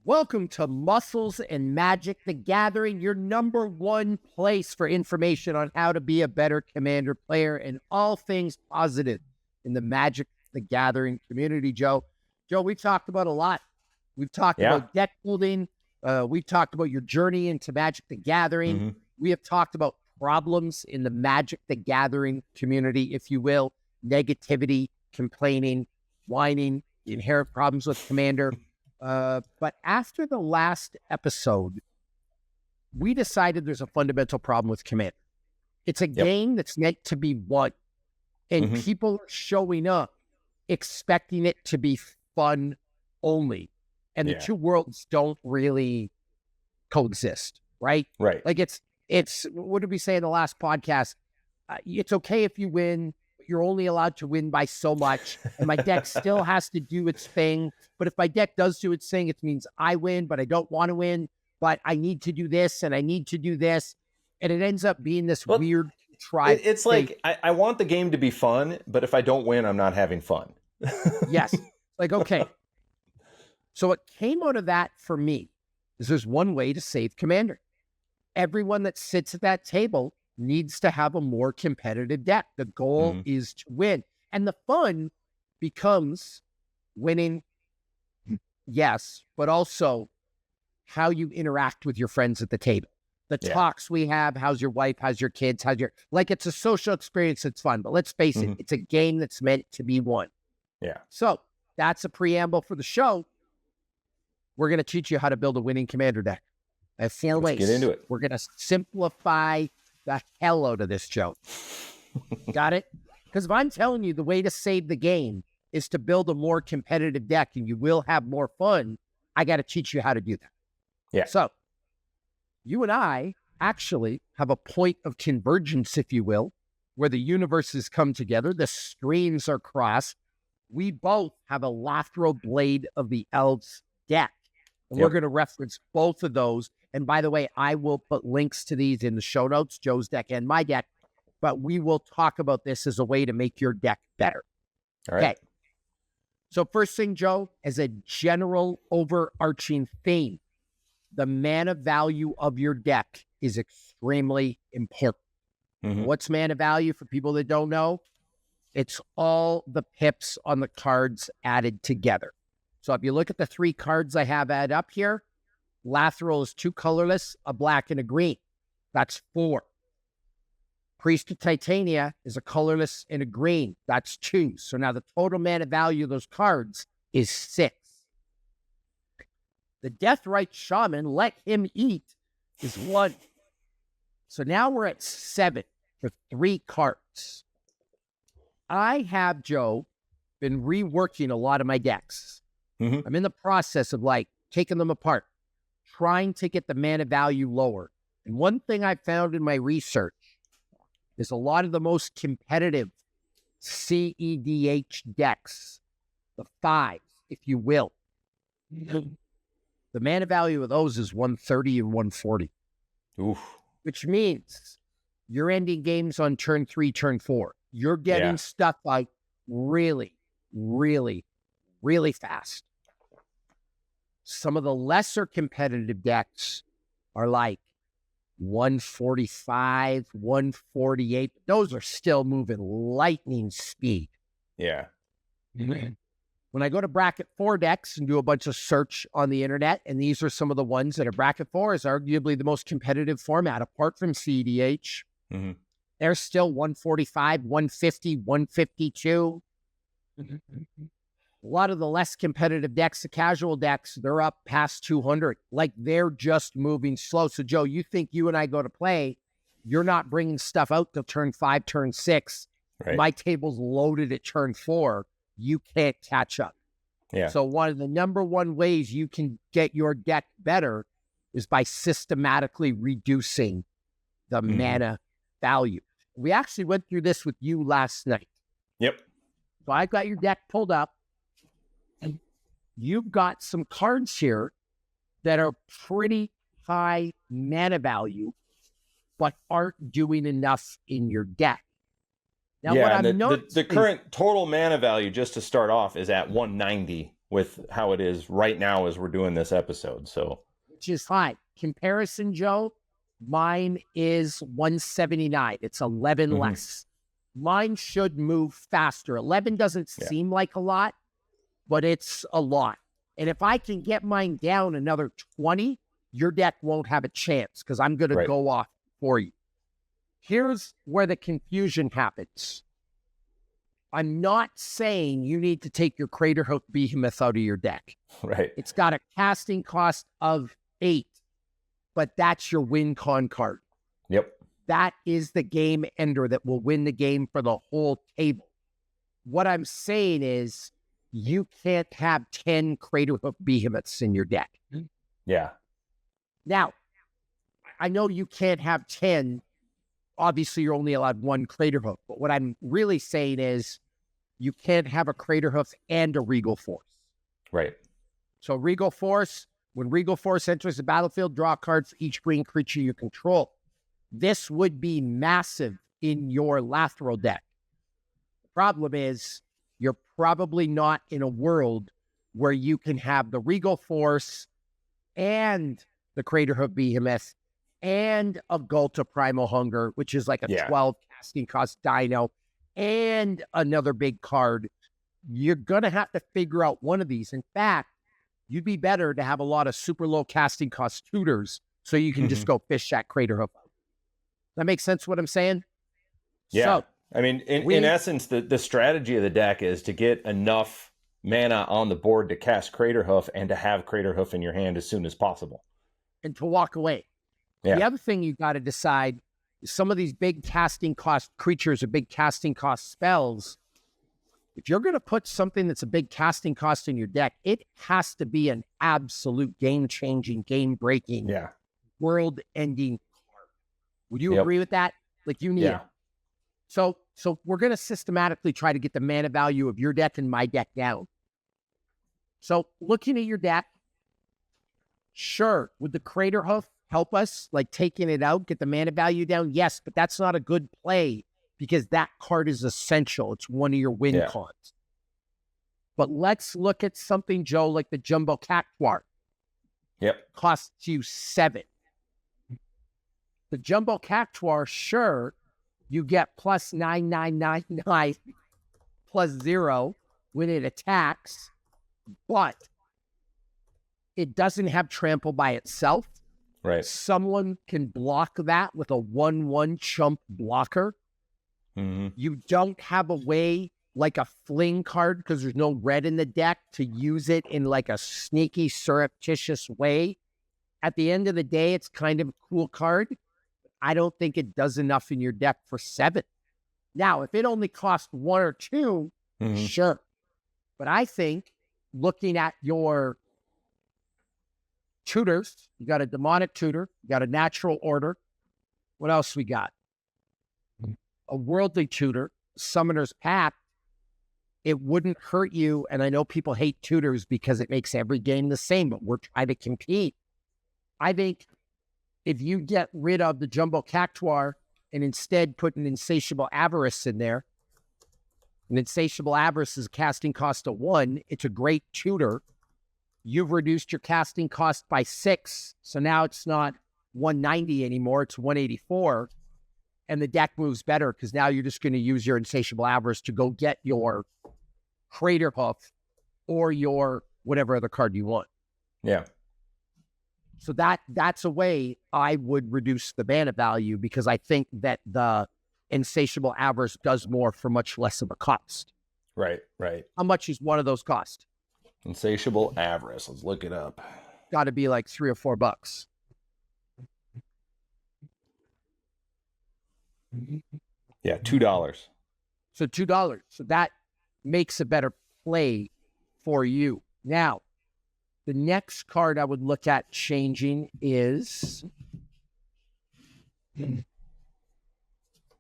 Welcome to Muscles and Magic the Gathering, your number one place for information on how to be a better Commander player and all things positive in the Magic the Gathering community, Joe. Joe, we've talked about a lot. We've talked about deck building. We've talked about your journey into Magic the Gathering. We have talked about problems in the Magic the Gathering community, if you will, negativity, complaining, whining, inherent problems with Commander. But after the last episode, we decided there's a fundamental problem with Commander. It's a game that's meant to be won, and people are showing up expecting it to be fun only. And the two worlds don't really coexist, right? Right. Like it's what did we say in the last podcast? It's okay if you win, but you're only allowed to win by so much. And my deck still has to do its thing. But if my deck does do its thing, it means I win, but I don't want to win. But I need to do this and I need to do this. And it ends up being this weird tribe. It's like, I want the game to be fun, but if I don't win, I'm not having fun. Yes. Like, okay. So what came out of that for me is there's one way to save Commander. Everyone that sits at that table needs to have a more competitive deck. The goal is to win. And the fun becomes winning, yes, but also how you interact with your friends at the table. The talks we have, how's your wife, how's your kids, like it's a social experience that's fun. But let's face it, it's a game that's meant to be won. Yeah. So that's a preamble for the show. We're going to teach you how to build a winning Commander deck. Let's get into it. We're going to simplify the hell out of this, Joe. Got it? Because if I'm telling you the way to save the game is to build a more competitive deck and you will have more fun, I got to teach you how to do that. Yeah. So you and I actually have a point of convergence, if you will, where the universes come together. The streams are crossed. We both have a lateral blade of the Elves deck. And we're going to reference both of those. And by the way, I will put links to these in the show notes, Joe's deck and my deck. But we will talk about this as a way to make your deck better. All right. Okay. So first thing, Joe, as a general overarching theme, the mana value of your deck is extremely important. What's mana value for people that don't know? It's all the pips on the cards added together. So if you look at the 3 cards I have added up here, Lathril is 2 colorless, a black and a green. That's 4. Priest of Titania is a colorless and a green. That's 2. So now the total mana value of those cards is 6. The Deathrite Shaman, Let Him Eat, is 1. So now we're at 7 for 3 cards. I have, Joe, been reworking a lot of my decks. I'm in the process of taking them apart, trying to get the mana value lower. And one thing I found in my research is a lot of the most competitive CEDH decks, the 5s, if you will, the mana value of those is 130 and 140. Oof. Which means you're ending games on turn 3, turn 4. You're getting stuff really, really, really fast. Some of the lesser competitive decks are 145, 148. Those are still moving lightning speed. Yeah. When I go to bracket 4 decks and do a bunch of search on the internet, and these are some of the ones that are bracket 4 is arguably the most competitive format apart from CDH. They're still 145, 150, 152. A lot of the less competitive decks, the casual decks, they're up past 200. They're just moving slow. So, Joe, you think you and I go to play, you're not bringing stuff out till turn 5, turn 6. Right. My table's loaded at turn 4. You can't catch up. Yeah. So one of the number one ways you can get your deck better is by systematically reducing the mana value. We actually went through this with you last night. Yep. So I've got your deck pulled up. And you've got some cards here that are pretty high mana value, but aren't doing enough in your deck. Now, yeah, the current total mana value, just to start off, is at 190 with how it is right now as we're doing this episode. So, which is high. Comparison, Joe, mine is 179. It's 11 less. Mine should move faster. 11 doesn't seem like a lot, but it's a lot. And if I can get mine down another 20, your deck won't have a chance because I'm going to go off for you. Here's where the confusion happens. I'm not saying you need to take your Craterhoof Behemoth out of your deck. Right. It's got a casting cost of 8, but that's your win con card. Yep. That is the game ender that will win the game for the whole table. What I'm saying is you can't have 10 Craterhoof Behemoths in your deck. Yeah. Now, I know you can't have 10. Obviously, you're only allowed one Craterhoof. But what I'm really saying is you can't have a Craterhoof and a Regal Force. Right. So Regal Force, when Regal Force enters the battlefield, draw a card for each green creature you control. This would be massive in your Lathril deck. The problem is you're probably not in a world where you can have the Regal Force and the Craterhoof Behemoth and a Gulta Primal Hunger, which is like a 12 casting cost dino, and another big card. You're going to have to figure out one of these. In fact, you'd be better to have a lot of super low casting cost tutors so you can just go fish that Craterhoof. That makes sense what I'm saying? Yeah. So, I mean, in essence, the strategy of the deck is to get enough mana on the board to cast Craterhoof and to have Craterhoof in your hand as soon as possible. And to walk away. Yeah. The other thing you got to decide is some of these big casting cost creatures or big casting cost spells. If you're going to put something that's a big casting cost in your deck, it has to be an absolute game-changing, game-breaking, world-ending card. Would you agree with that? Like, you need it. So we're going to systematically try to get the mana value of your deck and my deck down. So looking at your deck, sure, would the Craterhoof help us, like taking it out, get the mana value down? Yes, but that's not a good play because that card is essential. It's one of your win cons. But let's look at something, Joe, like the Jumbo Cactuar. Yep. Costs you 7. The Jumbo Cactuar, sure, you get plus 9999 plus 0 when it attacks, but it doesn't have trample by itself. Right. Someone can block that with a 1/1 chump blocker. You don't have a way, like a fling card, because there's no red in the deck, to use it in like a sneaky, surreptitious way. At the end of the day, it's kind of a cool card. I don't think it does enough in your deck for 7. Now, if it only costs 1 or 2, sure. But I think looking at your tutors, you got a demonic tutor, you got a natural order. What else we got? A worldly tutor, summoner's pact. It wouldn't hurt you. And I know people hate tutors because it makes every game the same, but we're trying to compete. I think if you get rid of the Jumbo Cactuar and instead put an Insatiable Avarice in there, an Insatiable Avarice is a casting cost of 1. It's a great tutor. You've reduced your casting cost by 6. So now it's not 190 anymore. It's 184. And the deck moves better because now you're just going to use your Insatiable Avarice to go get your Craterhoof or your whatever other card you want. Yeah. So that's a way I would reduce the mana value because I think that the Insatiable Avarice does more for much less of a cost. Right, right. How much is one of those cost? Insatiable Avarice. Let's look it up. Got to be like $3 or $4. Yeah, $2. So $2. So that makes a better play for you. Now, the next card I would look at changing is...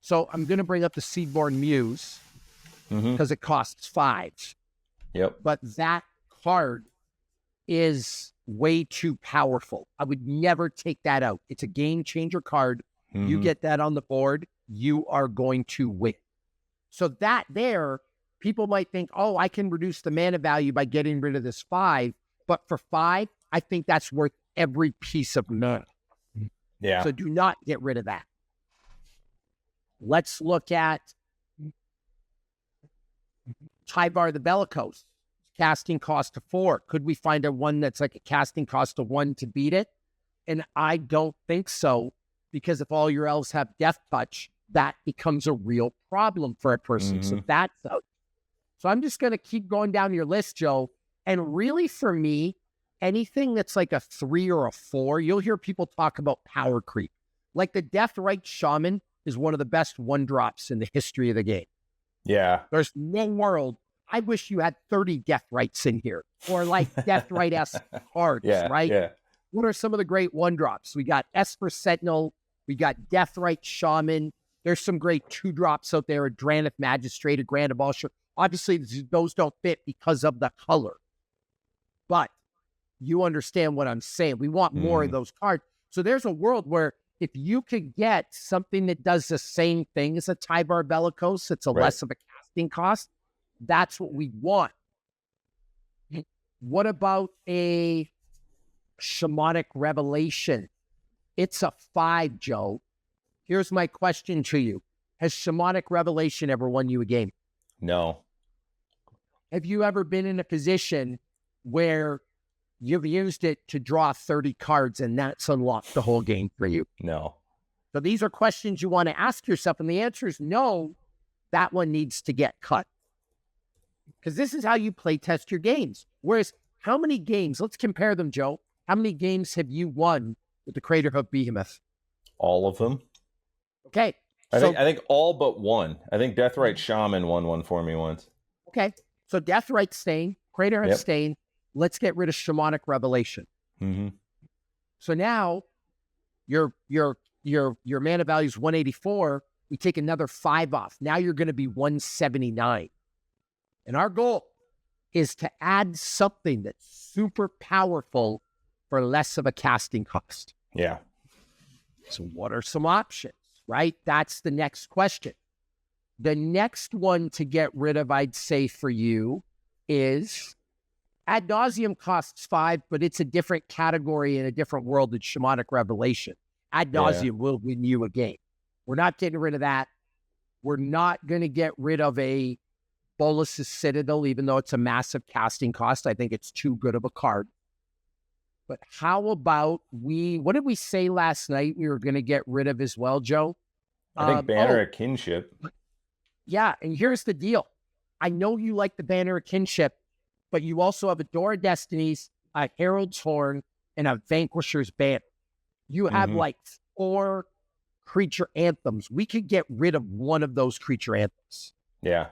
So I'm going to bring up the Seedborn Muse because it costs 5. Yep. But that card is way too powerful. I would never take that out. It's a game changer card. You get that on the board, you are going to win. So that there people might think, oh, I can reduce the mana value by getting rid of this 5. But for 5, I think that's worth every piece of mana. Yeah. So do not get rid of that. Let's look at Tyvar the Bellicose. Casting cost of 4. Could we find a one that's like a casting cost of 1 to beat it? And I don't think so, because if all your elves have Death Touch, that becomes a real problem for a person. So that's out. So I'm just going to keep going down your list, Joe. And really, for me, anything that's like a 3 or a 4, you'll hear people talk about power creep. Like the Deathrite Shaman is one of the best 1-drops in the history of the game. Yeah. There's no world. I wish you had 30 Deathrites in here, or like Deathrite-esque cards, right? Yeah. What are some of the great 1-drops? We got Esper Sentinel. We got Deathrite Shaman. There's some great 2-drops out there, a Drannith Magistrate, a Grand Abolishment. Obviously, those don't fit because of the color. But you understand what I'm saying. We want more of those cards. So there's a world where if you could get something that does the same thing as a Tyvar Bellicose, it's a less of a casting cost, that's what we want. What about a Shamanic Revelation? It's a 5, Joe. Here's my question to you. Has Shamanic Revelation ever won you a game? No. Have you ever been in a position where you've used it to draw 30 cards and that's unlocked the whole game for you? No. So these are questions you want to ask yourself, and the answer is no, that one needs to get cut. Because this is how you play test your games. Whereas, how many games, let's compare them, Joe. How many games have you won with the Craterhoof Behemoth? All of them. Okay. I think all but one. I think Deathrite Shaman won one for me once. Okay. So Deathrite Stain, Craterhoof Stain. Let's get rid of Shamanic Revelation. So now your mana value is 184. We take another 5 off. Now you're going to be 179. And our goal is to add something that's super powerful for less of a casting cost. Yeah. So what are some options, right? That's the next question. The next one to get rid of, I'd say for you, is Ad Nauseam costs 5, but it's a different category in a different world than Shamanic Revelation. Ad Nauseam will win you a game. We're not getting rid of that. We're not going to get rid of a Bolas's Citadel, even though it's a massive casting cost. I think it's too good of a card. But how about what did we say last night we were going to get rid of as well, Joe? I think Banner of Kinship. Yeah, and here's the deal. I know you like the Banner of Kinship, but you also have a Door of Destinies, a Herald's Horn, and a Vanquisher's Banner. You have like 4 creature anthems. We could get rid of one of those creature anthems. Yeah.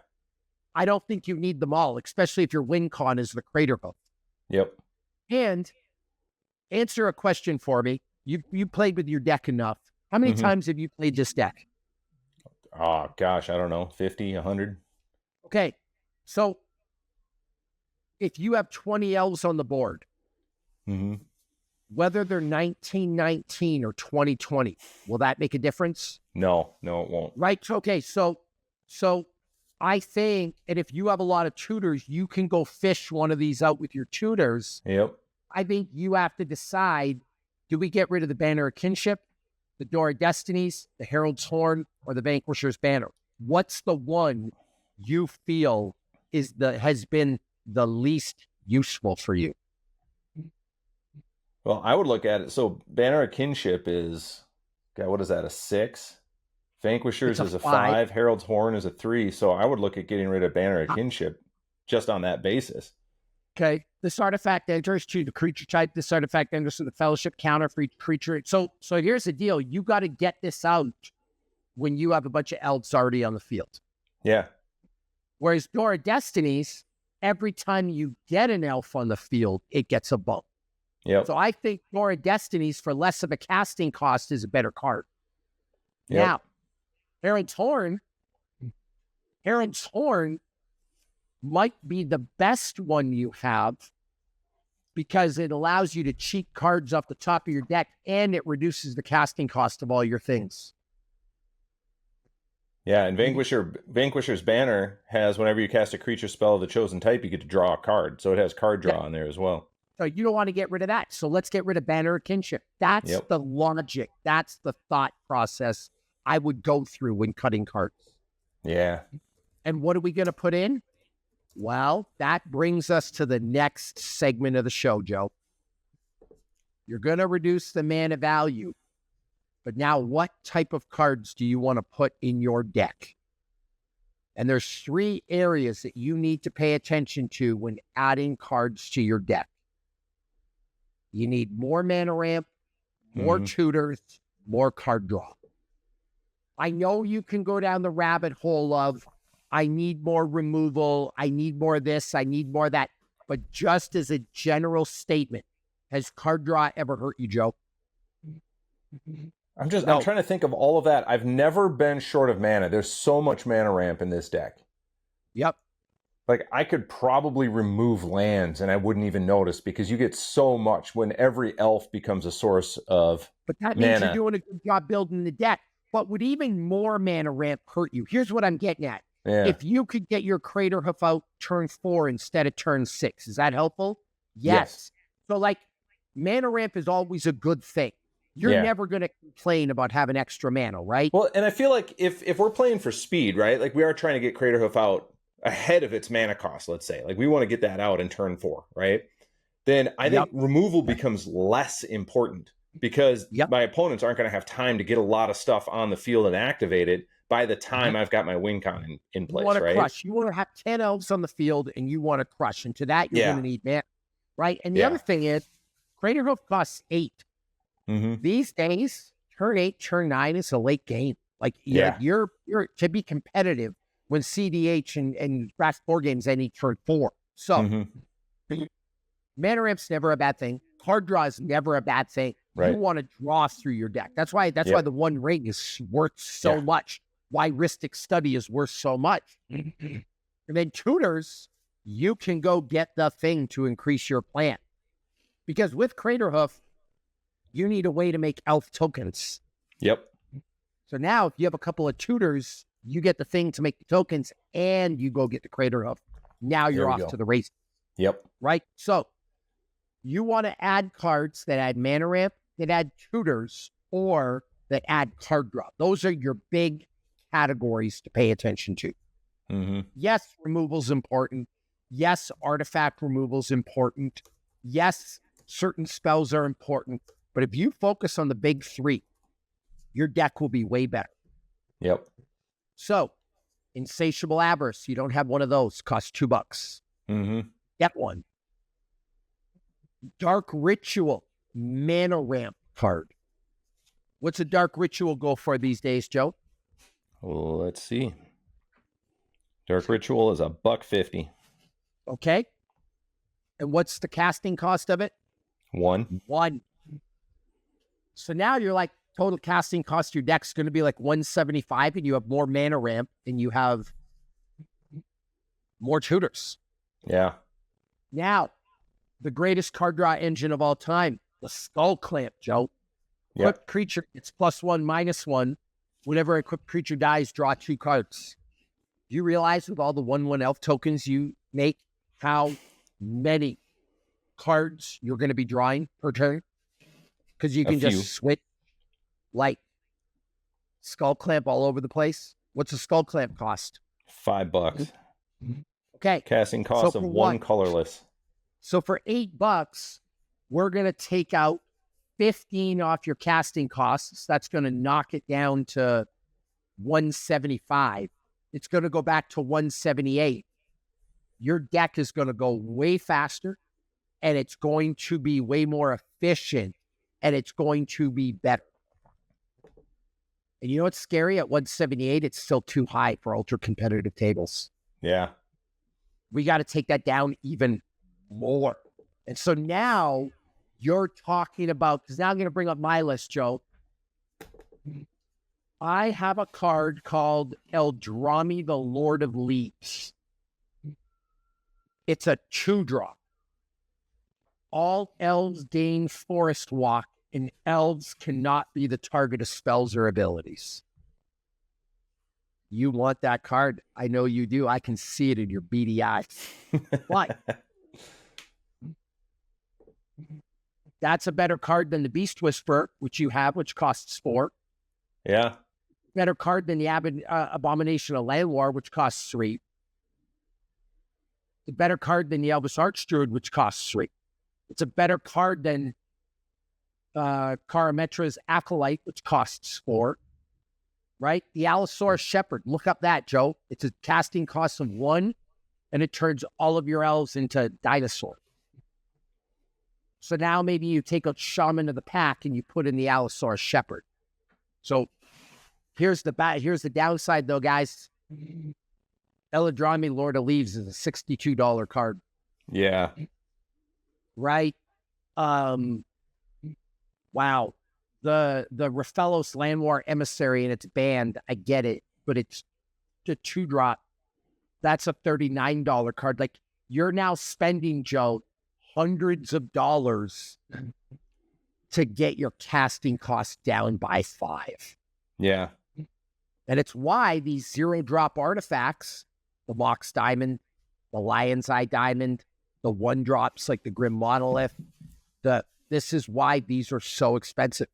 I don't think you need them all, especially if your win con is the Craterhoof. Yep. And answer a question for me. You played with your deck enough. How many times have you played this deck? Oh, gosh, I don't know, 50, 100. Okay, so if you have 20 elves on the board, whether they're 1919 or 2020, will that make a difference? No, it won't. Right, okay, so I think, and if you have a lot of tutors, you can go fish one of these out with your tutors. Yep. I think you have to decide, do we get rid of the Banner of Kinship, the Door of Destinies, the Herald's Horn, or the Vanquisher's Banner? What's the one you feel has been the least useful for you? Well, I would look at it. So Banner of Kinship is, God, what is that, a 6? Vanquishers is a 5. Herald's Horn is a 3. So I would look at getting rid of Banner of Kinship just on that basis. Okay. This artifact enters to the creature type. This artifact enters to the fellowship counter for each creature. So here's the deal. You got to get this out when you have a bunch of elves already on the field. Yeah. Whereas Door of Destinies, every time you get an elf on the field, it gets a bump. Yep. So I think Door of Destinies for less of a casting cost is a better card. Yep. Now, Heron's Horn might be the best one you have because it allows you to cheat cards off the top of your deck and it reduces the casting cost of all your things. Yeah, and Vanquisher's banner has whenever you cast a creature spell of the chosen type, you get to draw a card. So it has card draw in there as well. So you don't want to get rid of that. So let's get rid of Banner of Kinship. That's the logic. That's the thought process I would go through when cutting cards. Yeah. And what are we going to put in? Well, that brings us to the next segment of the show, Joe. You're going to reduce the mana value. But now what type of cards do you want to put in your deck? And there's 3 areas that you need to pay attention to when adding cards to your deck. You need more mana ramp, more tutors, more card draw. I know you can go down the rabbit hole of, I need more removal, I need more this, I need more that. But just as a general statement, has card draw ever hurt you, Joe? I'm trying to think of all of that. I've never been short of mana. There's so much mana ramp in this deck. Yep. Like, I could probably remove lands and I wouldn't even notice because you get so much when every elf becomes a source of But that means you're doing a good job building the deck. But would even more mana ramp hurt you? Here's what I'm getting at. Yeah. If you could get your Craterhoof out turn 4 instead of turn 6, is that helpful? Yes. So, like, mana ramp is always a good thing. You're never going to complain about having extra mana, right? Well, and I feel like if we're playing for speed, right? Like, we are trying to get Craterhoof out ahead of its mana cost, let's say. Like, we want to get that out in turn 4, right? Then I think removal becomes less important because my opponents aren't going to have time to get a lot of stuff on the field and activate it by the time I've got my win con in place, you want to right? Crush. You want to have 10 elves on the field and you want to crush. And to that, you're going to need mana, right? And the other thing is, Craterhoof costs 8. These days, turn 8, turn 9 is a late game. Like, you're to be competitive when CDH and Crash 4 games any turn 4. So, mana ramp's never a bad thing. Card draw is never a bad thing. Right. You want to draw through your deck. That's why the One Ring is worth so much. Why Rhystic Study is worth so much. And then tutors, you can go get the thing to increase your plan. Because with Craterhoof, you need a way to make elf tokens. Yep. So now if you have a couple of tutors, you get the thing to make the tokens and you go get the Craterhoof. Now you're off to the races. Yep. Right? So you want to add cards that add mana ramp, that add tutors, or that add card draw. Those are your big categories to pay attention to. Yes, removal's important. Yes, artifact removal's important. Yes, certain spells are important. But if you focus on the big 3, your deck will be way better. Yep. So, Insatiable Avarice, you don't have one of those, costs $2. Get one. Dark Ritual, mana ramp card. What's a Dark Ritual go for these days, Joe? Well, let's see. Dark Ritual is $1.50. Okay. And what's the casting cost of it? 1. So now you're like, total casting cost of your deck's going to be like $175, and you have more mana ramp, and you have more tutors. Yeah. Now, the greatest card draw engine of all time, the Skull Clamp, Joe. Equipped creature, it's +1/-1. Whenever a equipped creature dies, draw 2 cards. Do you realize with all the 1/1 elf tokens you make, how many cards you're going to be drawing per turn? Because you can just switch like Skull Clamp all over the place. What's a Skull Clamp cost? $5. Okay. Casting cost of 1 colorless. So for $8, we're going to take out 15 off your casting costs. That's going to knock it down to $175. It's going to go back to $178. Your deck is going to go way faster, and it's going to be way more efficient, and it's going to be better. And you know what's scary? At $178, it's still too high for ultra competitive tables. Yeah. We got to take that down even more. And so now you're talking about, because now I'm going to bring up my list, Joe. I have a card called Eldrami, the Lord of Leaves. It's a 2-drop. All elves gain Forest Walk, and elves cannot be the target of spells or abilities. You want that card. I know you do. I can see it in your beady eyes. But that's a better card than the Beast Whisperer, which you have, which costs 4. Yeah. Better card than the Abomination of Landwar, which costs 3. It's a better card than the Elvis Archdruid, which costs 3. It's a better card than Karametra's Acolyte, which costs 4. Right? The Allosaurus Shepherd. Look up that, Joe. It's a casting cost of 1, and it turns all of your elves into dinosaurs. So now maybe you take a Shaman of the Pack and you put in the Allosaurus Shepherd. So here's the downside, though, guys. Eladrami, Lord of Leaves is a $62 card. Yeah. Right? Wow. The Raphaelos Landwar Emissary and it's banned. I get it. But it's a 2-drop. That's a $39 card. Like, you're now spending, Joe, hundreds of dollars to get your casting cost down by 5. Yeah. And it's why these 0-drop artifacts, the Mox Diamond, the Lion's Eye Diamond, the 1-drops like the Grim Monolith, this is why these are so expensive.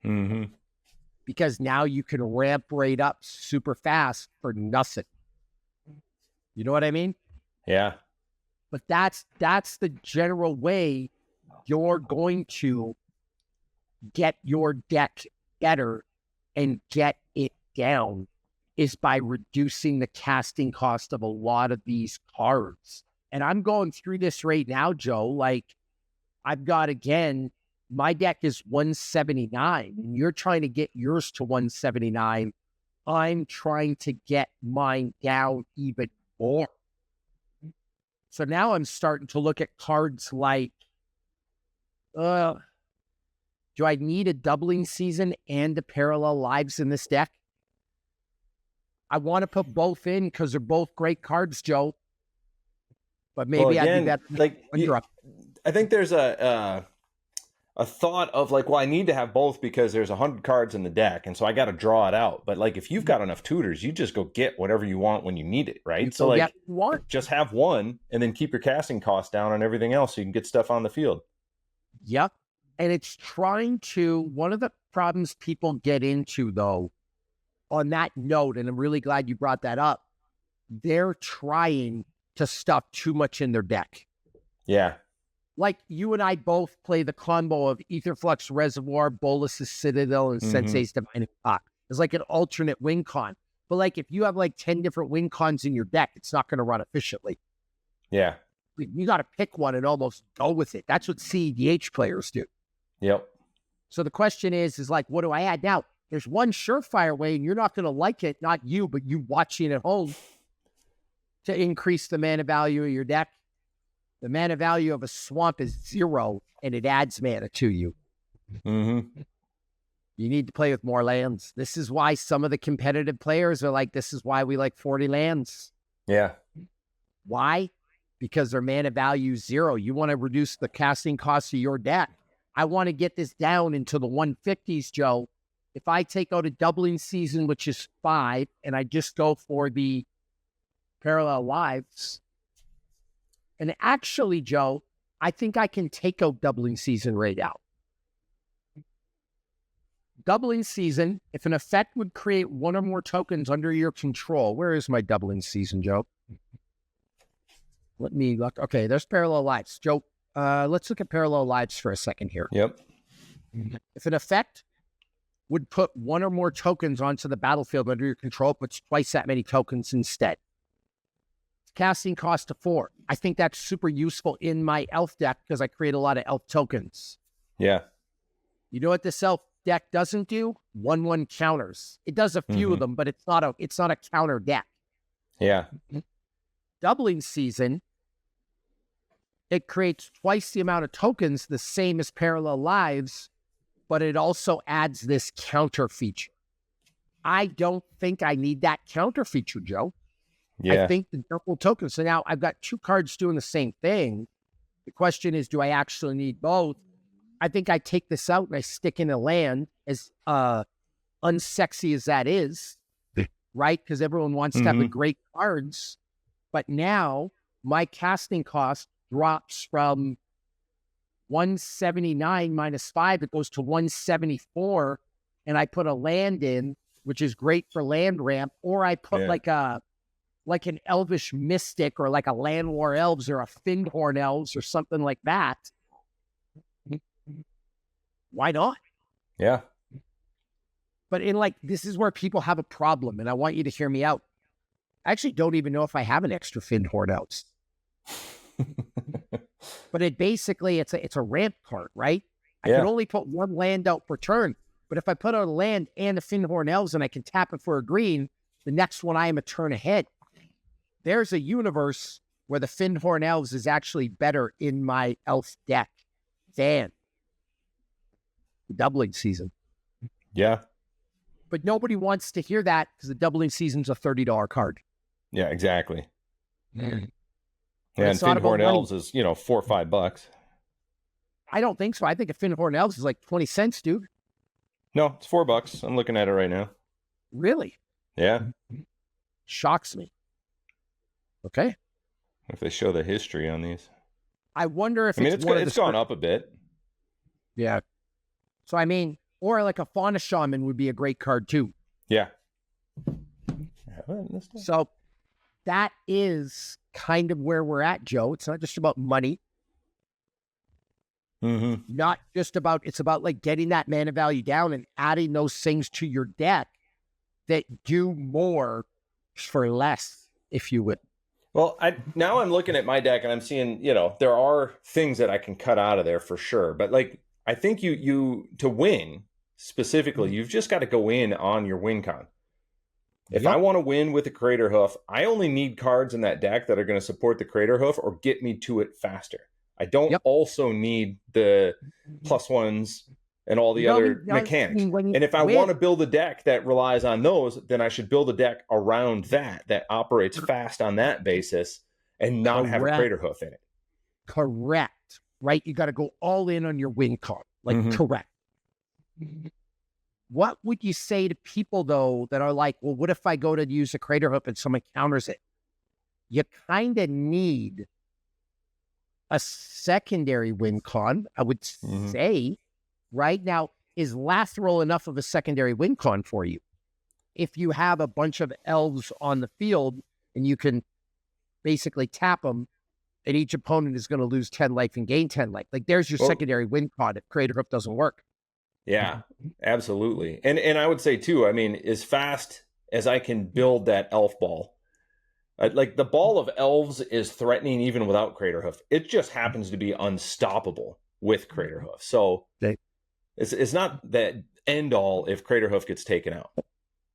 Mm-hmm. Because now you can ramp rate up super fast for nothing. You know what I mean? Yeah. But that's the general way you're going to get your deck better and get it down, is by reducing the casting cost of a lot of these cards. And I'm going through this right now, Joe. Like, I've got, again, my deck is 179, and you're trying to get yours to 179. I'm trying to get mine down even more. So now I'm starting to look at cards like, do I need a Doubling Season and a Parallel Lives in this deck? I want to put both in because they're both great cards, Joe. But maybe I'd be better. Like, I think there's a thought of like, well, I need to have both because there's 100 cards in the deck, and so I got to draw it out. But like, if you've got enough tutors, you just go get whatever you want when you need it, right? So like, just have one and then keep your casting costs down on everything else so you can get stuff on the field. Yep. And it's trying to, one of the problems people get into, though, on that note, and I'm really glad you brought that up, they're trying to stuff too much in their deck. Yeah. Like, you and I both play the combo of Aetherflux Reservoir, Bolus's Citadel, and Sensei's Divine Impact. It's like an alternate win con. But like, if you have like 10 different win cons in your deck, it's not going to run efficiently. Yeah. You got to pick one and almost go with it. That's what CEDH players do. Yep. So the question is like, what do I add? Now, there's one surefire way, and you're not going to like it, not you, but you watching at home, to increase the mana value of your deck. The mana value of a swamp is 0, and it adds mana to you. Mm-hmm. You need to play with more lands. This is why some of the competitive players are like, this is why we like 40 lands. Yeah. Why? Because their mana value is 0. You want to reduce the casting cost of your deck. I want to get this down into the 150s, Joe. If I take out a Doubling Season, which is 5, and I just go for the Parallel Lives, and actually, Joe, I think I can take out Doubling Season right out. Doubling Season, if an effect would create one or more tokens under your control. Where is my Doubling Season, Joe? Let me look. Okay, there's Parallel Lives. Joe, let's look at Parallel Lives for a second here. Yep. If an effect would put one or more tokens onto the battlefield under your control, it puts twice that many tokens instead. Casting cost of 4. I think that's super useful in my elf deck because I create a lot of elf tokens. Yeah. You know what this elf deck doesn't do? 1/1 counters. It does a few of them, but it's not a counter deck. Yeah. Doubling Season, it creates twice the amount of tokens, the same as Parallel Lives, but it also adds this counter feature. I don't think I need that counter feature, Joe. Yeah. I think the double token. So now I've got 2 cards doing the same thing. The question is, do I actually need both? I think I take this out and I stick in a land, as unsexy as that is. right? Because everyone wants to have the great cards. But now my casting cost drops from 179 -5, it goes to 174, and I put a land in, which is great for land ramp, or I put like an Elvish Mystic or like a Land War Elves or a Findhorn Elves or something like that. Why not? Yeah. But this is where people have a problem, and I want you to hear me out. I actually don't even know if I have an extra Findhorn Elves. But it's a ramp card, right? I can only put one land out per turn. But if I put out a land and a Findhorn Elves and I can tap it for a green, the next one I am a turn ahead. There's a universe where the Findhorn Elves is actually better in my elf deck than the doubling season. Yeah. But nobody wants to hear that because the doubling season's a $30 card. Yeah, exactly. Mm. Yeah, and Findhorn Elves is, $4 or $5. I don't think so. I think a Findhorn Elves is like 20 cents, dude. No, it's $4. I'm looking at it right now. Really? Yeah. Shocks me. Okay. If they show the history on these. I wonder if it's gone up a bit. Yeah. So, or like a Fauna Shaman would be a great card too. Yeah. So that is kind of where we're at, Joe. It's not just about money. Not just about, it's about like getting that mana value down and adding those things to your deck that do more for less, if you would. Well, now I'm looking at my deck and I'm seeing, there are things that I can cut out of there for sure. But I think you to win specifically, you've just got to go in on your win con. If I want to win with the Crater Hoof, I only need cards in that deck that are going to support the Crater Hoof or get me to it faster. I don't also need the +1s and all the other mechanics. And if I want to build a deck that relies on those, then I should build a deck around that operates fast on that basis and not have a Crater Hoof in it. Correct. Right? You got to go all in on your win con. Correct. What would you say to people, though, that are like, well, what if I go to use a Crater Hoof and someone counters it? You kind of need a secondary win con, I would say. Right now, is Lathril enough of a secondary win con for you? If you have a bunch of elves on the field and you can basically tap them, and each opponent is going to lose 10 life and gain 10 life. There's your secondary win con if Crater Hoof doesn't work. Yeah, absolutely. And I would say, too, as fast as I can build that elf ball, the ball of elves is threatening even without Crater Hoof. It just happens to be unstoppable with Crater Hoof. So it's not that end all if Crater Hoof gets taken out.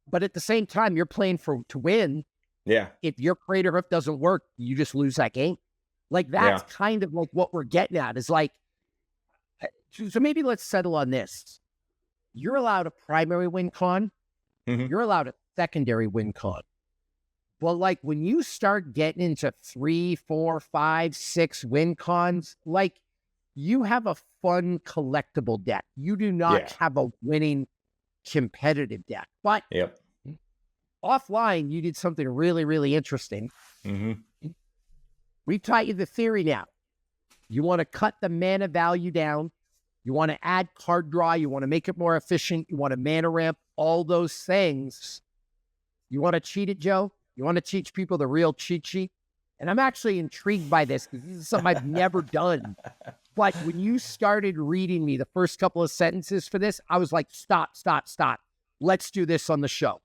But at the same time, you're playing to win. Yeah. If your Crater Hoof doesn't work, you just lose that game. That's kind of what we're getting at is so maybe let's settle on this. You're allowed a primary win con. You're allowed a secondary win con. But when you start getting into 3, 4, 5, 6 win cons, you have a fun collectible deck. You do not have a winning competitive deck. But offline, you did something really, really interesting. We've taught you the theory now. You want to cut the mana value down. You want to add card draw. You want to make it more efficient. You want to mana ramp, all those things. You want to cheat it, Joe? You want to teach people the real cheat sheet? And I'm actually intrigued by this because this is something I've never done. But when you started reading me the first couple of sentences for this, I was like, stop. Let's do this on the show.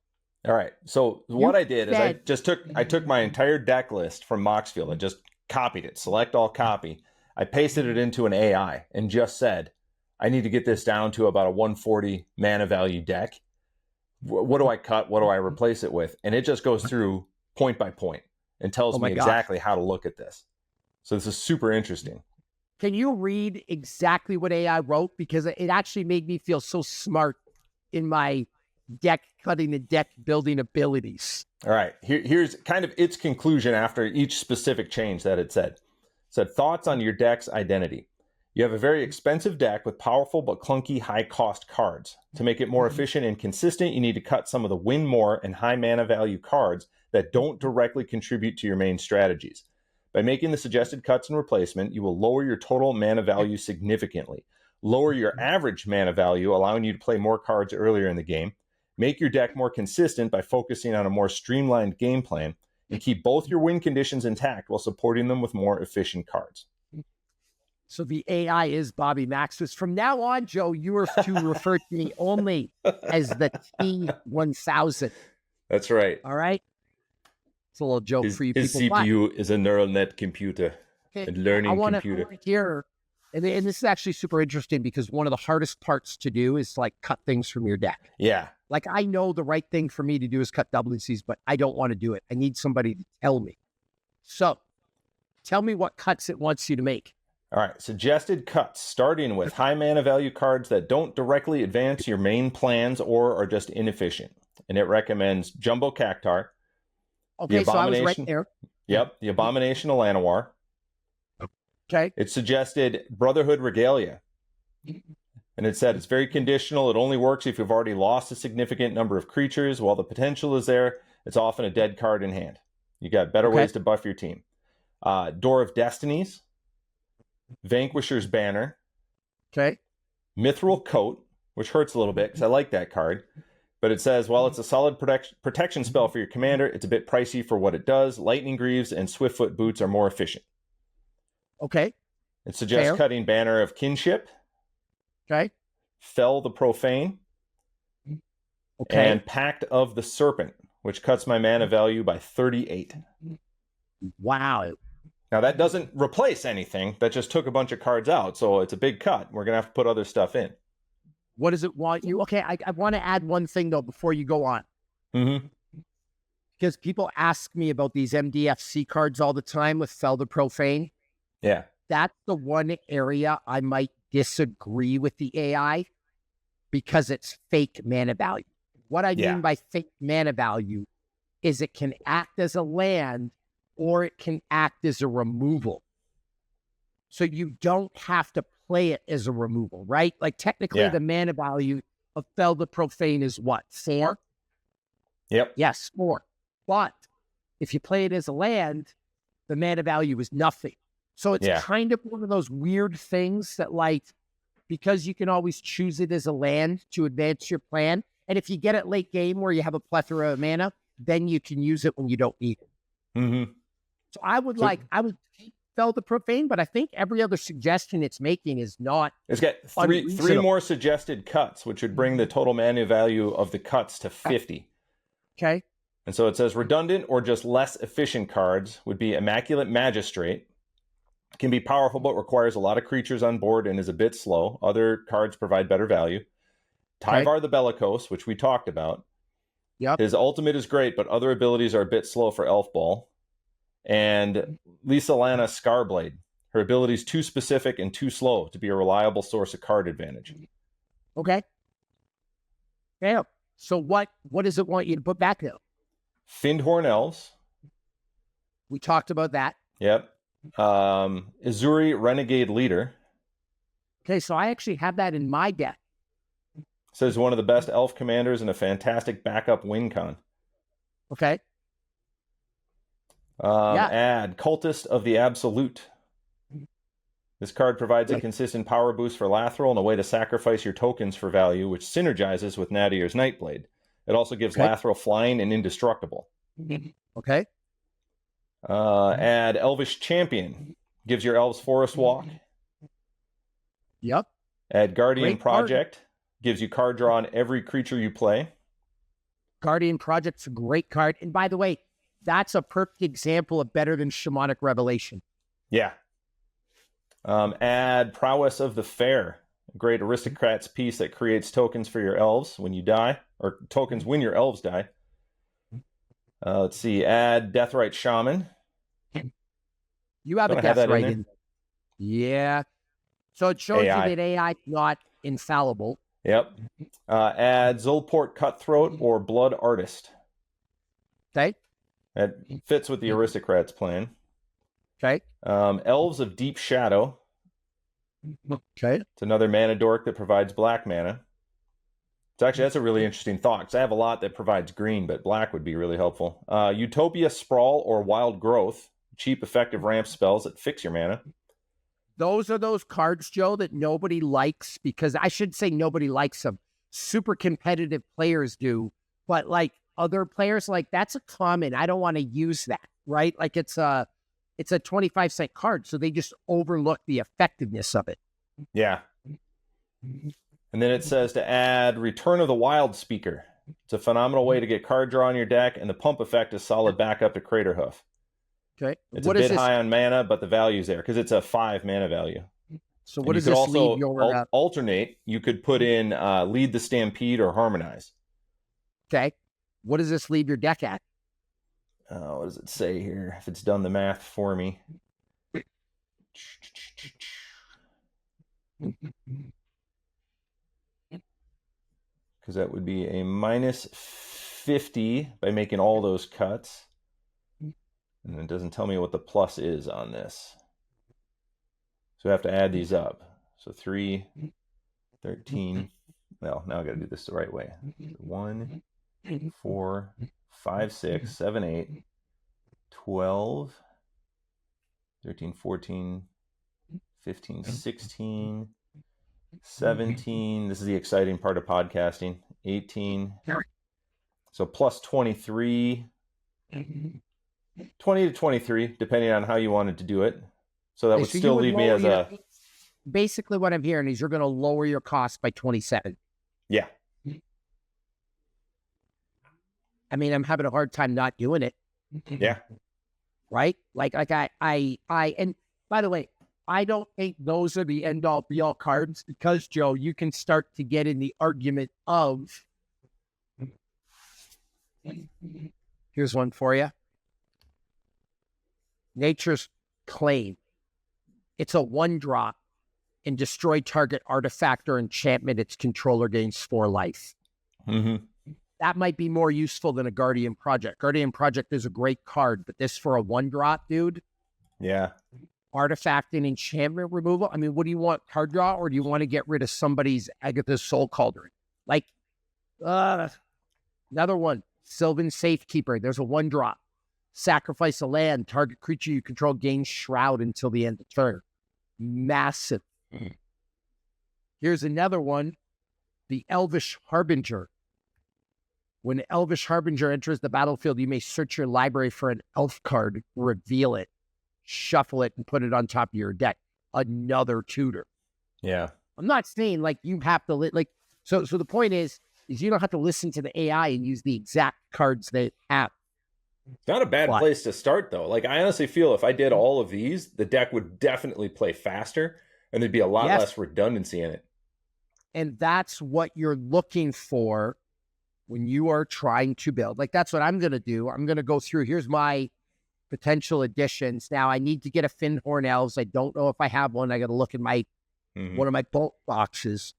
All right. So what I did is I took my entire deck list from Moxfield and just copied it, select all copy. I pasted it into an AI and just said, I need to get this down to about a 140 mana value deck. What do I cut? What do I replace it with? And it just goes through point by point and tells me exactly how to look at this. So this is super interesting. Can you read exactly what AI wrote? Because it actually made me feel so smart in my deck cutting and deck building abilities. All right. Here's kind of its conclusion after each specific change that it said. It said, thoughts on your deck's identity. You have a very expensive deck with powerful but clunky high-cost cards. To make it more efficient and consistent, you need to cut some of the win more and high mana value cards that don't directly contribute to your main strategies. By making the suggested cuts and replacement, you will lower your total mana value significantly, lower your average mana value, allowing you to play more cards earlier in the game, make your deck more consistent by focusing on a more streamlined game plan, and keep both your win conditions intact while supporting them with more efficient cards. So the AI is Bobby Maxis. From now on, Joe, you are to refer to me only as the T1000. That's right. All right? It's a little joke for you his people. CPU is a neural net computer, a learning computer. Here, and this is actually super interesting because one of the hardest parts to do is like cut things from your deck. Yeah. Like I know the right thing for me to do is cut WCs, but I don't want to do it. I need somebody to tell me. So tell me what cuts it wants you to make. All right, suggested cuts, starting with high mana value cards that don't directly advance your main plans or are just inefficient. And it recommends Jumbo Cactar. Okay, so I was right there. Yep, the Abomination of Llanowar. Okay. It suggested Brotherhood Regalia. And it said it's very conditional. It only works if you've already lost a significant number of creatures. While the potential is there, it's often a dead card in hand. You got better ways to buff your team. Door of Destinies. Vanquisher's Banner. Okay. Mithril Coat, which hurts a little bit because I like that card. But it says, while it's a solid protection spell for your commander, it's a bit pricey for what it does. Lightning Greaves and Swiftfoot Boots are more efficient. Okay. It suggests cutting Banner of Kinship. Okay. Fell the Profane. Okay. And Pact of the Serpent, which cuts my mana value by 38. Wow. Now, that doesn't replace anything. That just took a bunch of cards out, so it's a big cut. We're going to have to put other stuff in. What does it want you? Okay, I want to add one thing, though, before you go on. Mm-hmm. Because people ask me about these MDFC cards all the time with Fell the Profane. Yeah. That's the one area I might disagree with the AI because it's fake mana value. What I mean by fake mana value is it can act as a land or it can act as a removal. So you don't have to play it as a removal, right? Like technically the mana value of Fell the Profane is what? 4? Yep. Yes, 4. But if you play it as a land, the mana value is nothing. So it's kind of one of those weird things that like, because you can always choose it as a land to advance your plan. And if you get it late game where you have a plethora of mana, then you can use it when you don't need it. Mm-hmm. So I would Fell the Profane, but I think every other suggestion it's making is not. It's got three more suggested cuts, which would bring the total mana value of the cuts to 50. Okay. And so it says redundant or just less efficient cards would be Immaculate Magistrate. Can be powerful, but requires a lot of creatures on board and is a bit slow. Other cards provide better value. Tyvar the Bellicose, which we talked about. Yep. His ultimate is great, but other abilities are a bit slow for Elf Ball. And Lisa Lana Scarblade. Her ability is too specific and too slow to be a reliable source of card advantage. Okay. Yeah. So what does it want you to put back there? Findhorn Elves. We talked about that. Yep. Izuri Renegade Leader. Okay, so I actually have that in my deck. Says one of the best elf commanders and a fantastic backup win con. Okay. Add Cultist of the Absolute. This card provides a consistent power boost for Lathril and a way to sacrifice your tokens for value, which synergizes with Nadier's Nightblade. It also gives Lathril flying and indestructible. Okay. Add Elvish Champion. Gives your elves Forest Walk. Yep. Add Guardian Project. Gives you card draw on every creature you play. Guardian Project's a great card. And by the way, that's a perfect example of better than Shamanic Revelation. Yeah. Add Prowess of the Fair. A great aristocrats piece that creates tokens for your elves when you die. Or tokens when your elves die. Let's see. Add Deathrite Shaman. You have a Deathrite in. Yeah. So it shows you that AI is not infallible. Yep. Add Zolport Cutthroat or Blood Artist. Okay. That fits with the aristocrats plan. Okay. Elves of Deep Shadow. Okay. It's another mana dork that provides black mana. That's a really interesting thought, because I have a lot that provides green, but black would be really helpful. Utopia, Sprawl, or Wild Growth. Cheap, effective ramp spells that fix your mana. Those are those cards, Joe, that nobody likes, because I should say nobody likes them. Super competitive players do, but like other players, like that's a common. I don't want to use that, right? Like it's a 25-cent card, so they just overlook the effectiveness of it. Yeah. And then it says to add Return of the Wild Speaker. It's a phenomenal way to get card draw on your deck, and the pump effect is solid backup to Craterhoof. Okay. It's a bit high on mana, but the value's there because it's a 5 mana value. So what does this leave your... alternate. You could put in Lead the Stampede or Harmonize. Okay. What does this leave your deck at? What does it say here? If it's done the math for me. Because that would be a minus 50 by making all those cuts. And it doesn't tell me what the plus is on this. So I have to add these up. So 3, 13. Well, now I got to do this the right way. 1, 4, 5, 6, 7, 8, 12, 13, 14, 15, 16, 17. This is the exciting part of podcasting. 18. So plus 23. 20 to 23, depending on how you wanted to do it. So that would still leave me as a... Basically what I'm hearing is you're going to lower your cost by 27. Yeah. I mean, I'm having a hard time not doing it. Yeah. Right? Like I, and by the way, I don't think those are the end all be all cards, because Joe, you can start to get in the argument of, here's one for you. Nature's Claim. It's a 1-drop, and destroy target artifact or enchantment its controller gains 4 life. Mm-hmm. That might be more useful than a Guardian Project. Guardian Project is a great card, but this for a 1-drop, dude. Yeah. Artifact and enchantment removal. I mean, what do you want? Card draw, or do you want to get rid of somebody's Agatha's Soul Cauldron? Like, another one. Sylvan Safekeeper. There's a 1-drop. Sacrifice a land. Target creature you control gains Shroud until the end of turn. Massive. Here's another one. The Elvish Harbinger. When Elvish Harbinger enters the battlefield, you may search your library for an elf card, reveal it, shuffle it, and put it on top of your deck. Another tutor. Yeah. I'm not saying like you have to so the point is you don't have to listen to the AI and use the exact cards they have. It's not a bad place to start, though. Like, I honestly feel if I did all of these, the deck would definitely play faster, and there'd be a lot less redundancy in it. And that's what you're looking for when you are trying to build. Like, that's what I'm going to do. I'm going to go through. Here's my potential additions. Now, I need to get a Fyndhorn Elves. I don't know if I have one. I got to look in my one of my bulk boxes.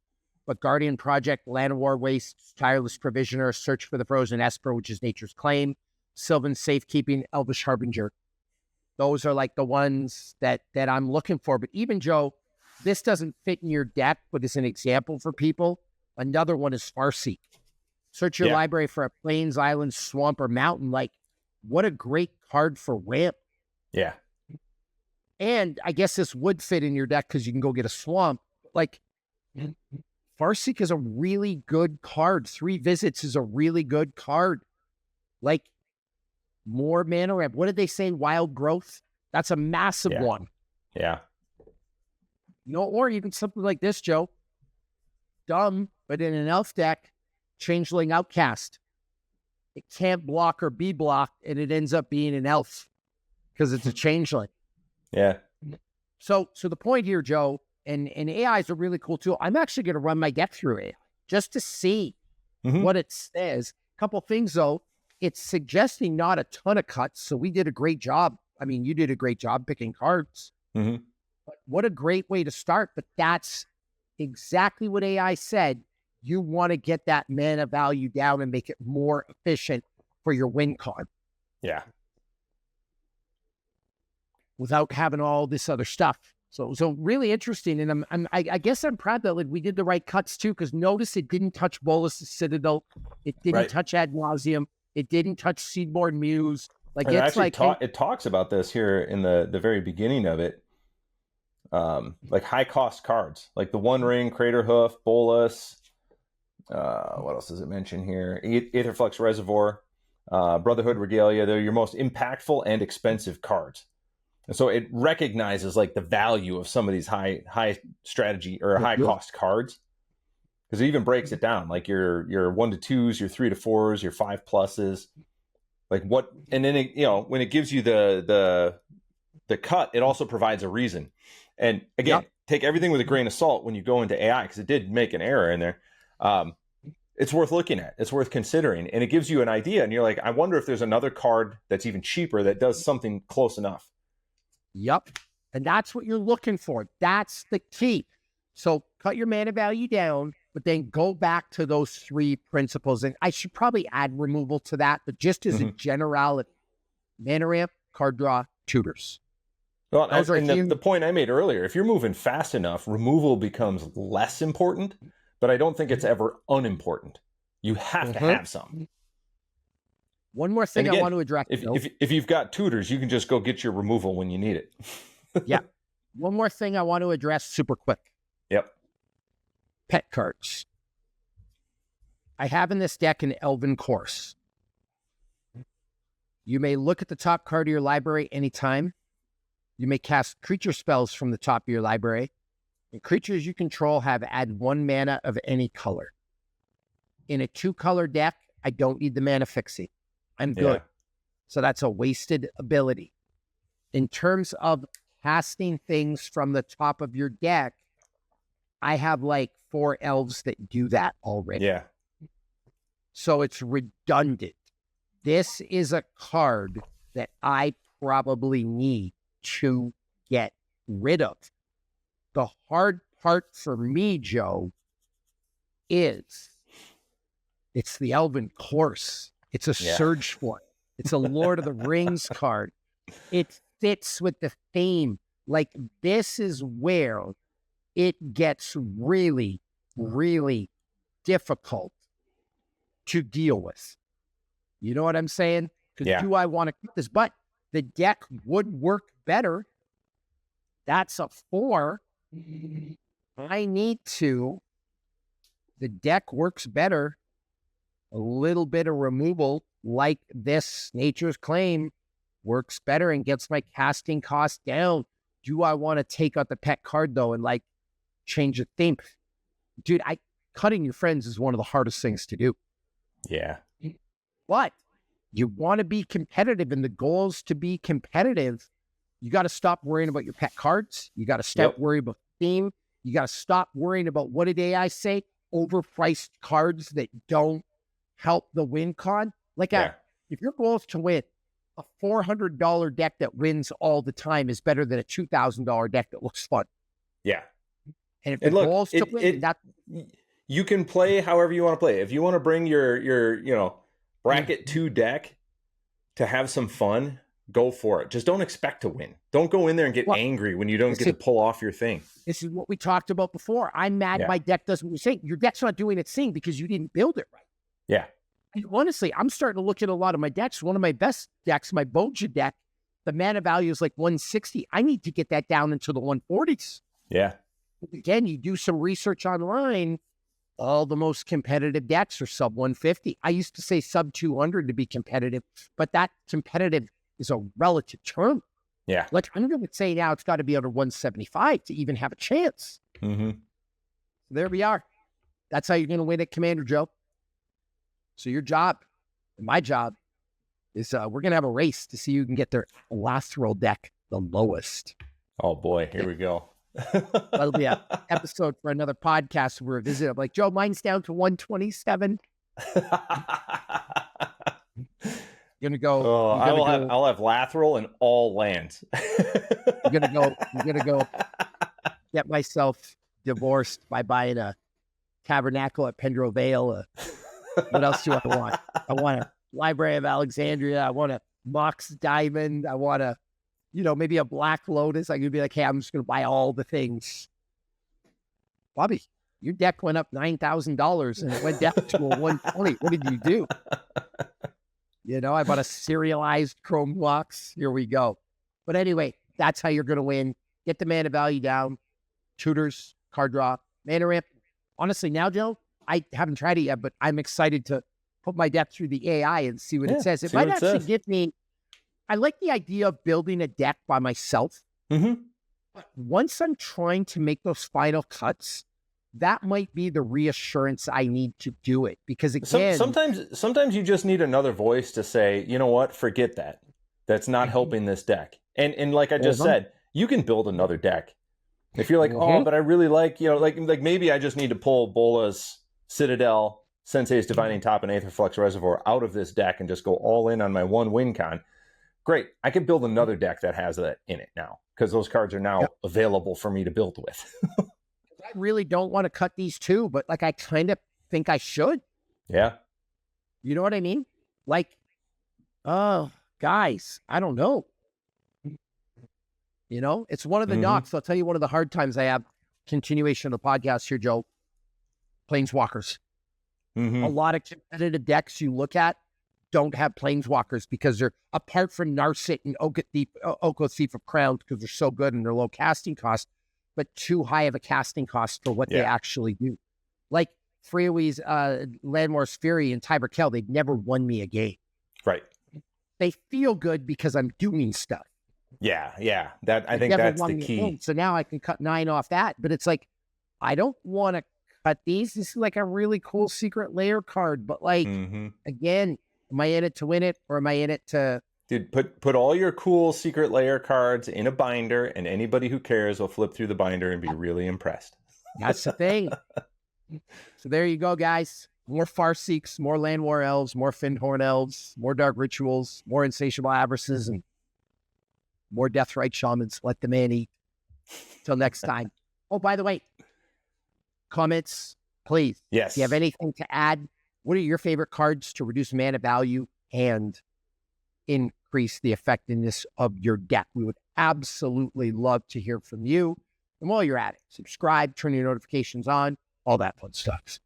But Guardian Project, Land of War Wastes, Tireless Provisioner, Search for the Frozen Esper, which is Nature's Claim, Sylvan Safekeeping, Elvish Harbinger. Those are like the ones that I'm looking for. But even, Joe, this doesn't fit in your deck, but it's an example for people. Another one is Farseek. Search your library for a plains, island, swamp, or mountain. Like, what a great card for ramp. Yeah. And I guess this would fit in your deck because you can go get a swamp. Like, Farseek is a really good card. 3 visits is a really good card. Like, more mana ramp. What did they say? Wild Growth? That's a massive one. Yeah. You know, or even something like this, Joe. Dumb, but in an elf deck, Changeling Outcast. It can't block or be blocked, and it ends up being an elf because it's a changeling. Yeah. So the point here, Joe, and AI is a really cool tool. I'm actually going to run my deck through AI just to see what it says. A couple things, though. It's suggesting not a ton of cuts, so we did a great job. I mean, you did a great job picking cards. But what a great way to start. But that's exactly what AI said. You want to get that mana value down and make it more efficient for your win con. Yeah. Without having all this other stuff. So really interesting, and I guess I'm proud that like we did the right cuts too, because notice it didn't touch Bolus' Citadel, it didn't touch Ad Nauseam, it didn't touch Seedborn Muse. Like and it's actually like it talks about this here in the very beginning of it, like high cost cards, like the One Ring, Crater Hoof, Bolus. What else does it mention here? Aetherflux Reservoir, Brotherhood Regalia. They're your most impactful and expensive cards. And so it recognizes like the value of some of these high strategy or high cost cards, because it even breaks it down like your 1-2s, your 3-4s, your 5+s, like what. And then it, when it gives you the cut, it also provides a reason. And again, take everything with a grain of salt when you go into AI, because it did make an error in there. It's worth looking at. It's worth considering, and it gives you an idea. And you're like, I wonder if there's another card that's even cheaper that does something close enough. Yep. And that's what you're looking for. That's the key. So cut your mana value down, but then go back to those 3 principles. And I should probably add removal to that, but just as a generality, mana ramp, card draw, tutors. Well, the point I made earlier, if you're moving fast enough, removal becomes less important, but I don't think it's ever unimportant. You have to have some. One more thing I want to address. If you've got tutors, you can just go get your removal when you need it. Yeah. One more thing I want to address super quick. Yep. Pet cards. I have in this deck an Elven Course. You may look at the top card of your library anytime. You may cast creature spells from the top of your library. And creatures you control have add 1 mana of any color. In a 2-color deck, I don't need the mana fixing. I'm good. Yeah. So that's a wasted ability. In terms of casting things from the top of your deck, I have like 4 elves that do that already. Yeah. So it's redundant. This is a card that I probably need to get rid of. The hard part for me, Joe, is it's the Elven Course. It's a Surge Form. It's a Lord of the Rings card. It fits with the theme. Like, this is where it gets really, really difficult to deal with. You know what I'm saying? Because do I want to keep this? But the deck would work better. That's a 4. I need to. The deck works better. A little bit of removal like this Nature's Claim works better and gets my casting cost down. Do I want to take out the pet card though and like change the theme? Dude, cutting your friends is one of the hardest things to do. Yeah. But you want to be competitive, and the goal is to be competitive. You got to stop worrying about your pet cards. You got to stop worrying about theme. You got to stop worrying about, what did AI say? Overpriced cards that don't help the win con. Like, if your goal is to win, a $400 deck that wins all the time is better than a $2,000 deck that looks fun. Yeah. And if the goal is to win, you can play however you want to play. If you want to bring your bracket 2 deck to have some fun, go for it. Just don't expect to win. Don't go in there and get angry when you don't get to pull off your thing. This is what we talked about before. I'm mad my deck doesn't do thing. Your deck's not doing its thing because you didn't build it right. Yeah. And honestly, I'm starting to look at a lot of my decks. One of my best decks, my Boja deck, the mana value is like 160. I need to get that down into the 140s. Yeah. Again, you do some research online, all the most competitive decks are sub 150. I used to say sub 200 to be competitive, but that competitive is a relative term. Yeah. Like, I'm going to say now it's got to be under 175 to even have a chance. Mm-hmm. There we are. That's how you're going to win at Commander Joe. So your job, and my job, is we're going to have a race to see who can get their last roll deck the lowest. Oh, boy. Here we go. That'll be an episode for another podcast where we visit. I'm like, Joe, mine's down to 127. You're gonna go. Oh, I'll have Lathril in all lands. I'm gonna go get myself divorced by buying a tabernacle at Pendro Vale. What else do I want? I want a Library of Alexandria. I want a Mox Diamond. I want a maybe a Black Lotus. I could be like, hey, I'm just going to buy all the things. Bobby, your deck went up $9,000 and it went down to a 120. What did you do? I bought a serialized Chrome box. Here we go. But anyway, that's how you're going to win. Get the mana value down. Tutors, card draw, mana ramp. Honestly, now, Joe, I haven't tried it yet, but I'm excited to put my deck through the AI and see what it says. It might actually give me... I like the idea of building a deck by myself. Mm-hmm. But once I'm trying to make those final cuts, that might be the reassurance I need to do it. Because again... Sometimes you just need another voice to say, you know what, forget that. That's not helping this deck. And like I just said, you can build another deck. If you're like, oh, but I really like, like maybe I just need to pull Bola's Citadel, Sensei's Divining Top, and Aetherflux Reservoir out of this deck and just go all in on my one win con. Great. I can build another deck that has that in it now because those cards are now available for me to build with. I really don't want to cut these two, but like I kind of think I should. Yeah. You know what I mean? Like, guys, I don't know. It's one of the knocks. I'll tell you one of the hard times I have, continuation of the podcast here, Joe, Planeswalkers. A lot of competitive decks you look at don't have Planeswalkers because they're, apart from Narset and Oko Thief of Crowns, because they're so good and they're low casting cost, but too high of a casting cost for what they actually do. Like Freeways, Landmore's Fury, and Tiber Kell, they've never won me a game. Right. They feel good because I'm doing stuff. Yeah. I think that's the key. So now I can cut 9 off that, but it's like, I don't want to cut these. This is like a really cool secret layer card, but like, again, am I in it to win it or am I in it to... Dude, put all your cool secret layer cards in a binder and anybody who cares will flip through the binder and be really impressed. That's the thing. So there you go, guys. More Farseeks, more Land War Elves, more Fyndhorn Elves, more Dark Rituals, more Insatiable Avarices, and more Deathrite Shamans. Let the man eat. Till next time. Oh, by the way, comments, please. Yes. If you have anything to add, what are your favorite cards to reduce mana value and increase the effectiveness of your deck? We would absolutely love to hear from you. And while you're at it, subscribe, turn your notifications on, all that fun stuff.